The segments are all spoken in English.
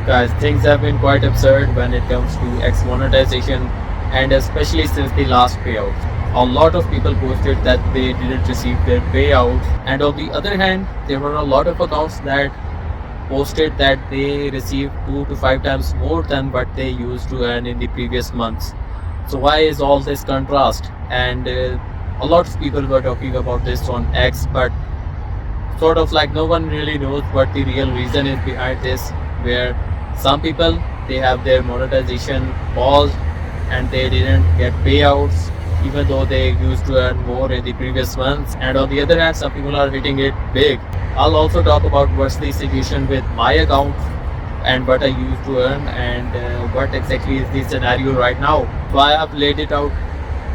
Guys, things have been quite absurd when it comes to X monetization, and especially since the last payout. A lot of people posted that they didn't receive their payouts, and on the other hand, there were a lot of accounts that posted that they received 2 to 5 times more than what they used to earn in the previous months. So why is all this contrast? And a lot of people were talking about this on X, but sort of like no one really knows what the real reason is behind this, where some people, they have their monetization paused and they didn't get payouts even though they used to earn more in the previous months, and on the other hand some people are hitting it big. I'll also talk about what's the situation with my account and what I used to earn, and what exactly is the scenario right now. So I have laid it out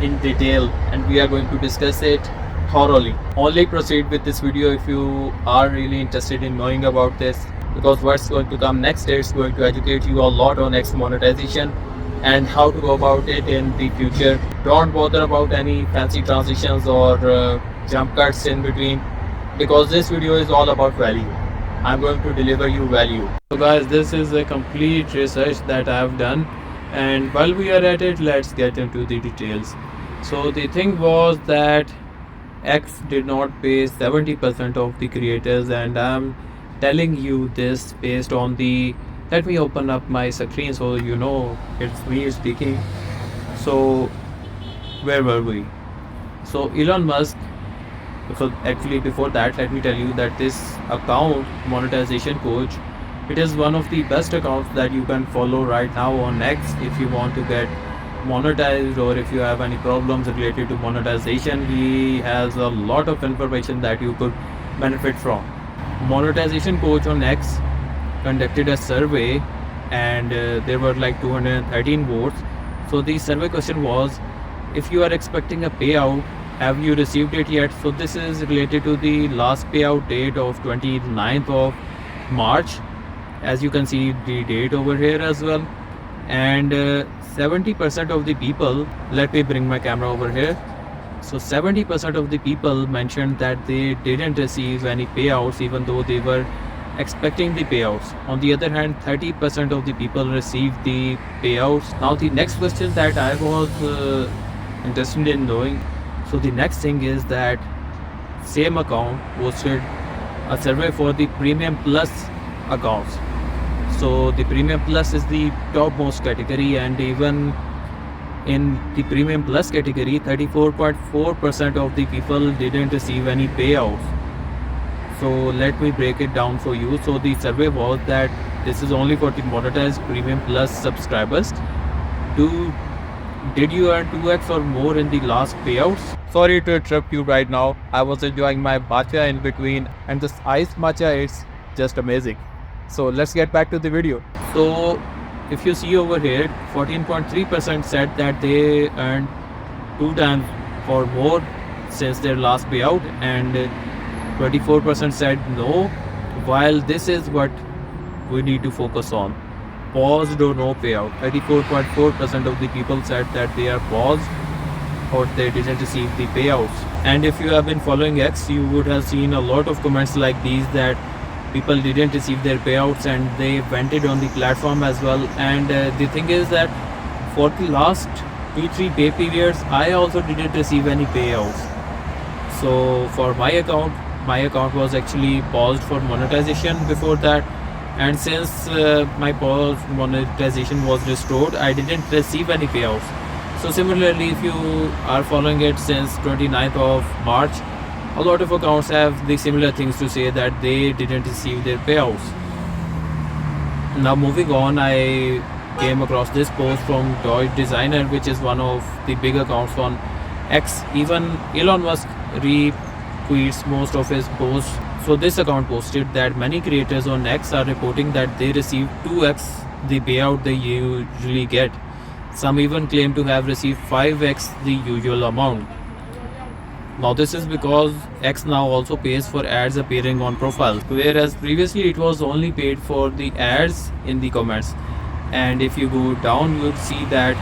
in detail and we are going to discuss it thoroughly. Only proceed with this video if you are really interested in knowing about this, because what's going to come next is going to educate you a lot on X monetization and how to go about it in the future. Don't bother about any fancy transitions or jump cuts in between, because this video is all about value. I'm going to deliver you value. So guys, this is a complete research that I have done, and while we are at it, let's get into the details. So the thing was that X did not pay 70% of the creators, and I'm telling you this based on the, let me open up my screen so you know it's me speaking. So where were we? So Elon Musk, so actually before that let me tell you that this account, monetization coach, it is one of the best accounts that you can follow right now on X if you want to get monetized, or if you have any problems related to monetization. He has a lot of information that you could benefit from. Monetization coach on X conducted a survey, and there were like 213 votes. So the survey question was, if you are expecting a payout, have you received it yet? So this is related to the last payout date of 29th of March, as you can see the date over here as well. And 70% of the people, let me bring my camera over here. So 70% of the people mentioned that they didn't receive any payouts even though they were expecting the payouts. On the other hand, 30% of the people received the payouts. Now the next question that I was interested in knowing, so the next thing is that same account posted a survey for the Premium Plus accounts. So the Premium Plus is the topmost category, and even in the Premium Plus category, 34.4% of the people didn't receive any payouts. So let me break it down for you. So the survey was that this is only for the monetized Premium Plus subscribers. Did you earn 2x or more in the last payouts? Sorry to interrupt you right now. I was enjoying my matcha in between, and this iced matcha is just amazing. So let's get back to the video. So if you see over here, 14.3% said that they earned 2 times or more since their last payout, and 24% said no. While this is what we need to focus on, paused or no payout. 34.4% of the people said that they are paused or they didn't receive the payouts. And if you have been following X, you would have seen a lot of comments like these, that people didn't receive their payouts and they vented on the platform as well. And the thing is that for the last 2-3 pay periods, I also didn't receive any payouts. So for my account was actually paused for monetization before that, and since my paused monetization was restored, I didn't receive any payouts. So similarly, if you are following it since 29th of March, a lot of accounts have the similar things to say that they didn't receive their payouts. Now moving on, I came across this post from Toy Designer, which is one of the big accounts on X. Even Elon Musk retweets most of his posts. So this account posted that many creators on X are reporting that they receive 2x the payout they usually get. Some even claim to have received 5x the usual amount. Now this is because X now also pays for ads appearing on profiles, whereas previously it was only paid for the ads in the comments. And if you go down, you would see that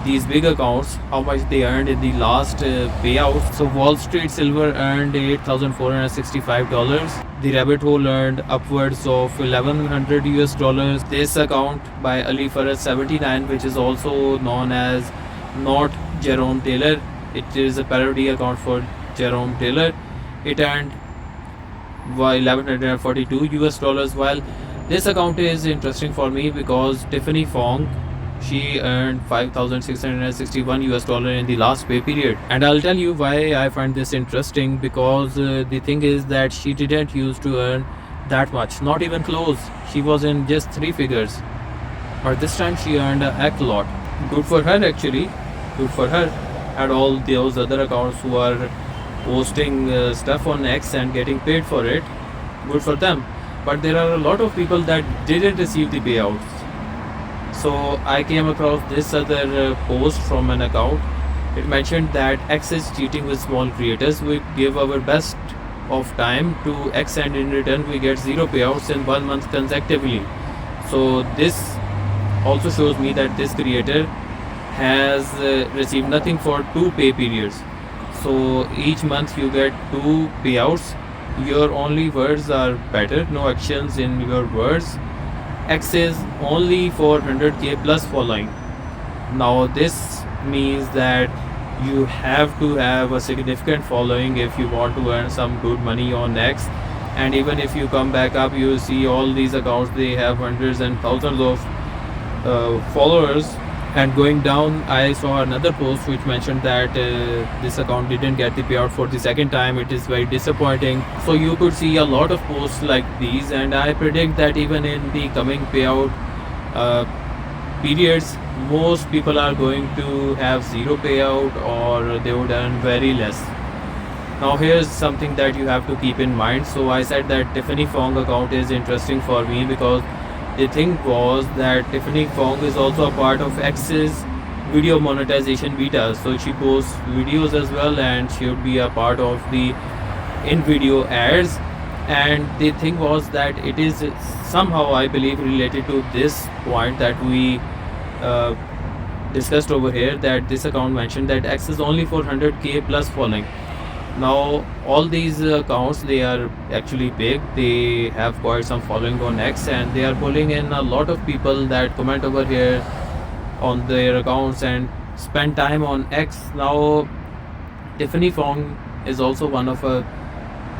these big accounts, how much they earned in the last payout. So Wall Street Silver earned $8,465. The Rabbit Hole earned upwards of 1,100 US dollars. This account by Ali Farad 79, which is also known as Not Jerome Taylor. It is a parody account for Jerome Taylor. It earned 1,142 US dollars. While this account is interesting for me because Tiffany Fong, she earned 5,661 US dollar in the last pay period. And I'll tell you why I find this interesting, because the thing is that she didn't used to earn that much, not even close. She was in just 3 figures, but this time she earned a heck lot. Good for her, actually. Good for her. And all those other accounts who are posting stuff on X and getting paid for it, good for them. But there are a lot of people that didn't receive the payouts. So I came across this other post from an account. It mentioned that X is cheating with small creators. We give our best of time to X and in return we get 0 payouts in 1 month consecutively. So this also shows me that this creator has received nothing for 2 pay periods. So each month you get 2 payouts. Your only words are better, no actions in your words. X is only for 100k plus following. Now this means that you have to have a significant following if you want to earn some good money on X. And even if you come back up, you see all these accounts, they have hundreds and thousands of followers. And going down, I saw another post which mentioned that this account didn't get the payout for the second time. It is very disappointing. So you could see a lot of posts like these, and I predict that even in the coming payout periods, most people are going to have 0 payout, or they would earn very less. Now here's something that you have to keep in mind. So I said that Tiffany Fong account is interesting for me because the thing was that Tiffany Fong is also a part of X's video monetization beta. So she posts videos as well, and she would be a part of the in-video ads. And the thing was that it is somehow, I believe, related to this point that we discussed over here, that this account mentioned that X is only for 100k plus following. Now all these accounts, they are actually big, they have quite some following on X, and they are pulling in a lot of people that comment over here on their accounts and spend time on X. Now Tiffany Fong is also one of a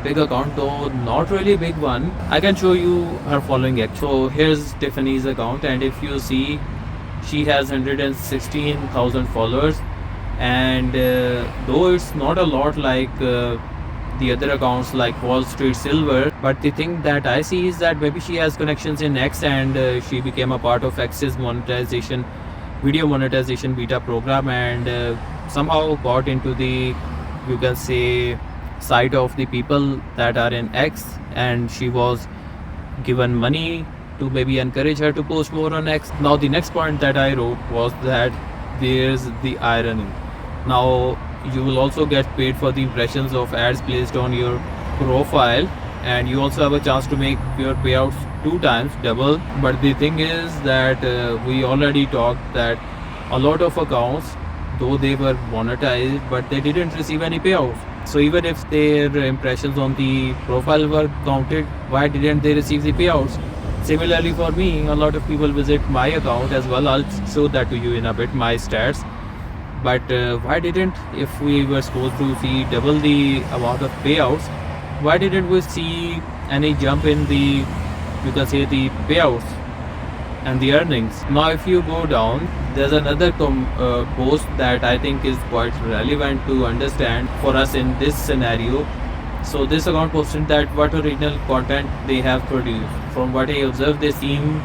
big account, though not really big one. I can show you her following X. So here's Tiffany's account, and if you see, she has 116,000 followers. And though it's not a lot like the other accounts like Wall Street Silver, but the thing that I see is that maybe she has connections in X, and she became a part of X's monetization, video monetization beta program, and somehow got into the, you can say, side of the people that are in X, and she was given money to maybe encourage her to post more on X. Now the next point that I wrote was that there's the irony. Now you will also get paid for the impressions of ads placed on your profile, and you also have a chance to make your payouts 2 times double. But the thing is that we already talked that a lot of accounts, though they were monetized, but they didn't receive any payouts. So even if their impressions on the profile were counted, why didn't they receive the payouts? Similarly for me, a lot of people visit my account as well. I'll show that to you in a bit, my stats. But why didn't, if we were supposed to see double the amount of payouts, why didn't we see any jump in the, you can say, the payouts and the earnings? Now if you go down, there's another post that I think is quite relevant to understand for us in this scenario. So this account posted that what original content they have produced. From what I observed, they seem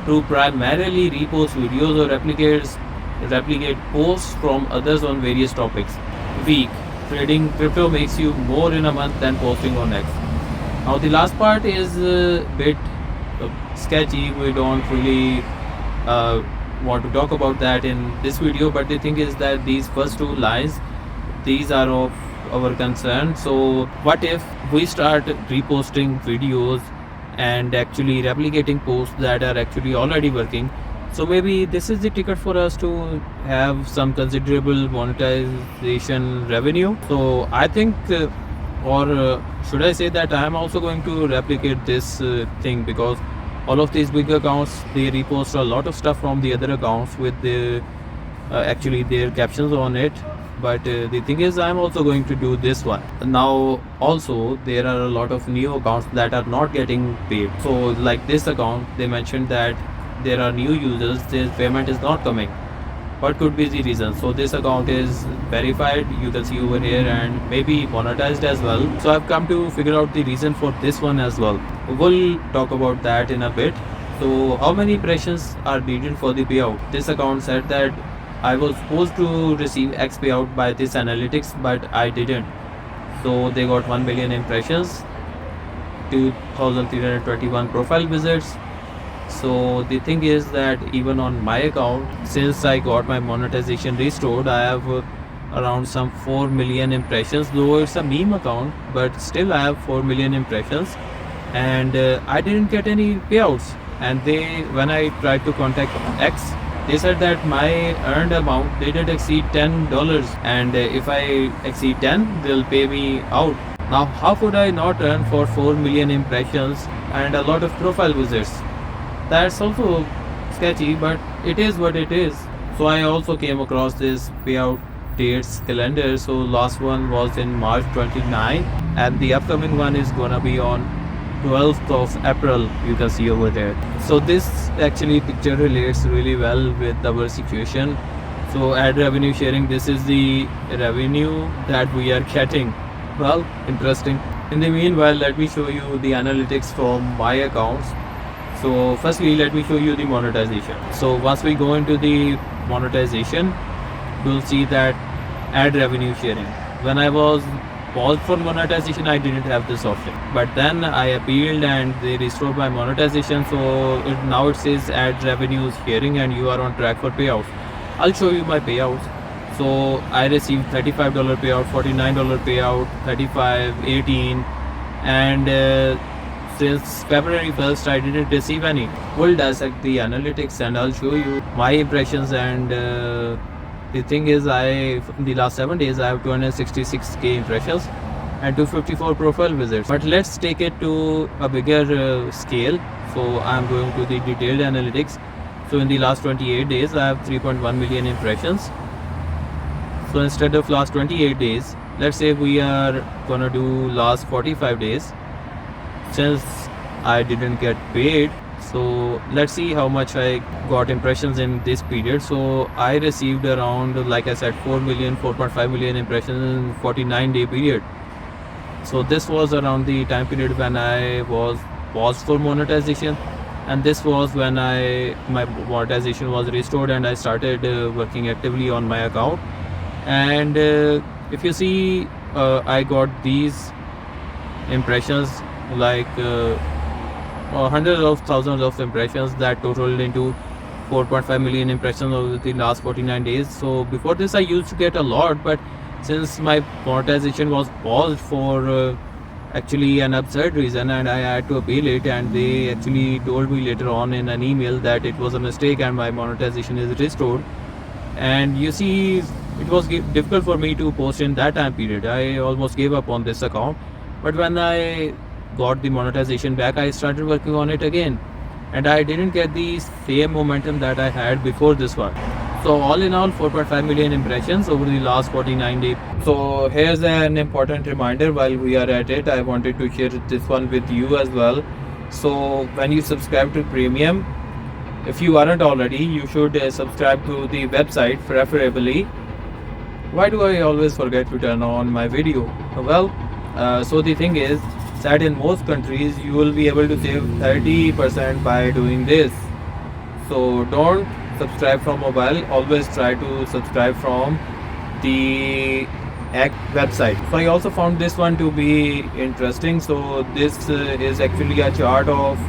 to primarily repost videos or replicate posts from others on various topics. Weak. Trading crypto makes you more in a month than posting on X. Now the last part is a bit sketchy. We don't really want to talk about that in this video, but the thing is that these first 2 lines, these are of our concern. So what if we start reposting videos and actually replicating posts that are actually already working? So maybe this is the ticket for us to have some considerable monetization revenue. So I think, should I say that I am also going to replicate this thing, because all of these big accounts, they repost a lot of stuff from the other accounts with actually their captions on it. But the thing is, I'm also going to do this one. Now also there are a lot of new accounts that are not getting paid. So like this account, they mentioned that there are new users, this payment is not coming. What could be the reason? So this account is verified, you can see over here, and maybe monetized as well. So I've come to figure out the reason for this one as well. We'll talk about that in a bit. So how many impressions are needed for the payout? This account said that I was supposed to receive X payout by this analytics, but I didn't. So they got 1 million impressions, 2,321 profile visits. So the thing is that even on my account, since I got my monetization restored, I have around some 4 million impressions. Though it's a meme account, but still I have 4 million impressions, and I didn't get any payouts. And when I tried to contact X, they said that my earned amount didn't exceed $10, and if I exceed 10, they'll pay me out. Now, how could I not earn for 4 million impressions and a lot of profile visits? That's also sketchy, but it is what it is. So I also came across this payout dates calendar. So last one was in March 29, and the upcoming one is gonna be on 12th of April, you can see over there. So this actually picture relates really well with our situation. So ad revenue sharing, this is the revenue that we are getting. Well, interesting. In the meanwhile, let me show you the analytics from my accounts. So firstly, let me show you the monetization. So once we go into the monetization, you'll see that ad revenue sharing. When I was paused for monetization, I didn't have this option, but then I appealed and they restored my monetization. So now it says ad revenue sharing and you are on track for payouts. I'll show you my payouts. So I received $35 payout, $49 payout, $35, $18, and since February 1st, I didn't receive any. We'll dissect the analytics and I'll show you my impressions. And the thing is, in the last 7 days, I have 266k impressions and 254 profile visits. But let's take it to a bigger scale. So I'm going to the detailed analytics. So in the last 28 days, I have 3.1 million impressions. So instead of last 28 days, let's say we are gonna do last 45 days. Since I didn't get paid, so let's see how much I got impressions in this period. So I received around, like I said, 4.5 million impressions in 49-day period. So this was around the time period when I was paused for monetization, and this was when my monetization was restored and I started working actively on my account. And if you see, I got these impressions, like hundreds of thousands of impressions that totaled into 4.5 million impressions over the last 49 days. So before this I used to get a lot, but since my monetization was paused for actually an absurd reason, and I had to appeal it, and they actually told me later on in an email that it was a mistake and my monetization is restored. And you see, it was difficult for me to post in that time period. I almost gave up on this account, but when I got the monetization back, I started working on it again, and I didn't get the same momentum that I had before this one. So all in all, 4.5 million impressions over the last 49 days. So here's an important reminder while we are at it. I wanted to share this one with you as well. So when you subscribe to Premium, if you aren't already, you should subscribe to the website preferably. Why do I always forget to turn on my video? Well, so the thing is that in most countries you will be able to save 30% by doing this. So don't subscribe from mobile, always try to subscribe from the website. So I also found this one to be interesting. So this is actually a chart of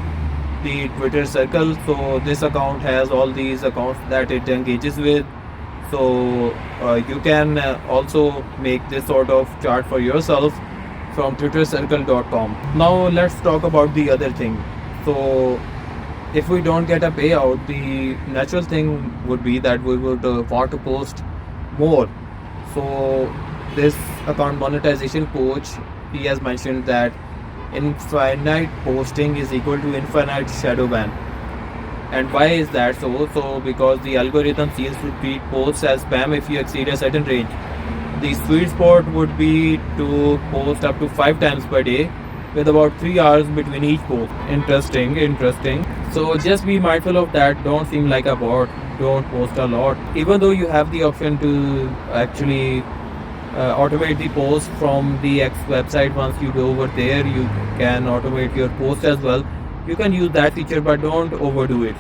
the Twitter circle. So this account has all these accounts that it engages with. So you can also make this sort of chart for yourself from twittercircle.com. Now let's talk about the other thing. So if we don't get a payout, the natural thing would be that we would want to post more. So this account monetization coach, he has mentioned that infinite posting is equal to infinite shadow ban. And why is that so? So because the algorithm seems to treat posts as spam if you exceed a certain range. The sweet spot would be to post up to 5 times per day with about 3 hours between each post. Interesting. So just be mindful of that. Don't seem like a bot. Don't post a lot. Even though you have the option to actually automate the post from the X website, once you go over there, you can automate your post as well. You can use that feature, but don't overdo it.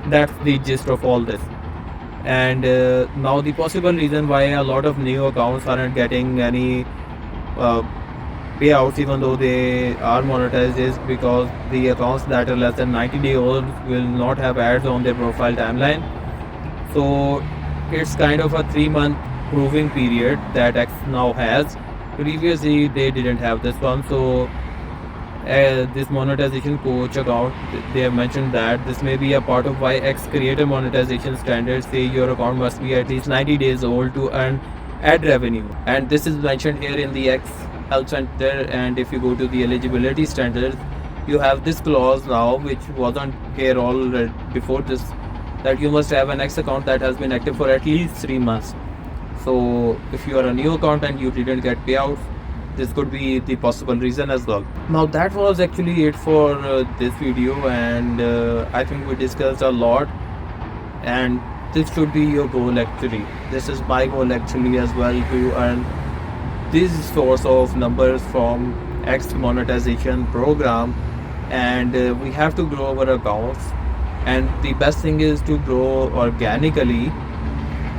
That's the gist of all this. And now the possible reason why a lot of new accounts aren't getting any uh, payouts even though they are monetized is because the accounts that are less than 90 days old will not have ads on their profile timeline. So it's kind of a 3 month proving period that X now has. Previously they didn't have this one. So this monetization coach account, they have mentioned that this may be a part of why X creator monetization standards say your account must be at least 90 days old to earn ad revenue. And this is mentioned here in the X help center. And if you go to the eligibility standards, you have this clause now which wasn't here all before this, that you must have an X account that has been active for at least 3 months. So if you are a new account and you didn't get payouts, this could be the possible reason as well. Now that was actually it for this video, and I think we discussed a lot, and this should be your goal actually. This is my goal actually as well, to earn this source of numbers from X monetization program. And we have to grow our accounts, and the best thing is to grow organically.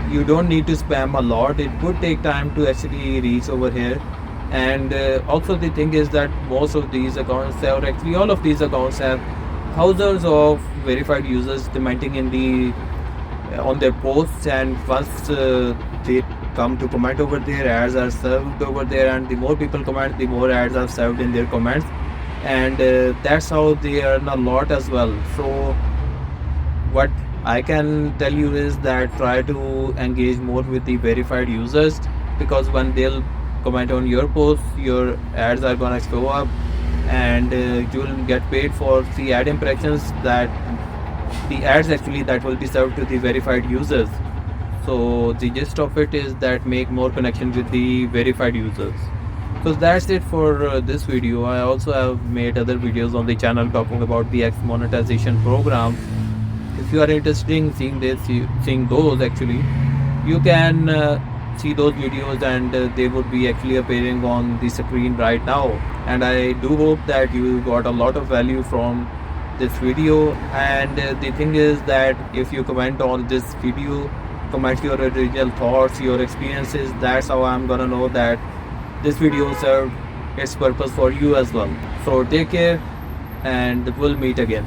You don't need to spam a lot. It would take time to actually reach over here. And also the thing is that most of these accounts, or actually all of these accounts, have thousands of verified users commenting in the on their posts. And once they come to comment over there, ads are served over there, and the more people comment, the more ads are served in their comments. And that's how they earn a lot as well. So what I can tell you is that try to engage more with the verified users, because when they'll comment on your post, your ads are gonna show up, and you'll get paid for the ad impressions, that the ads actually that will be served to the verified users. So the gist of it is that make more connection with the verified users. So that's it for this video. I also have made other videos on the channel talking about the X monetization program. If you are interested in seeing those actually, you can see those videos, and they would be actually appearing on the screen right now. And I do hope that you got a lot of value from this video. And the thing is that if you comment on this video, comment your original thoughts, your experiences, that's how I'm gonna know that this video served its purpose for you as well. So take care, and we'll meet again.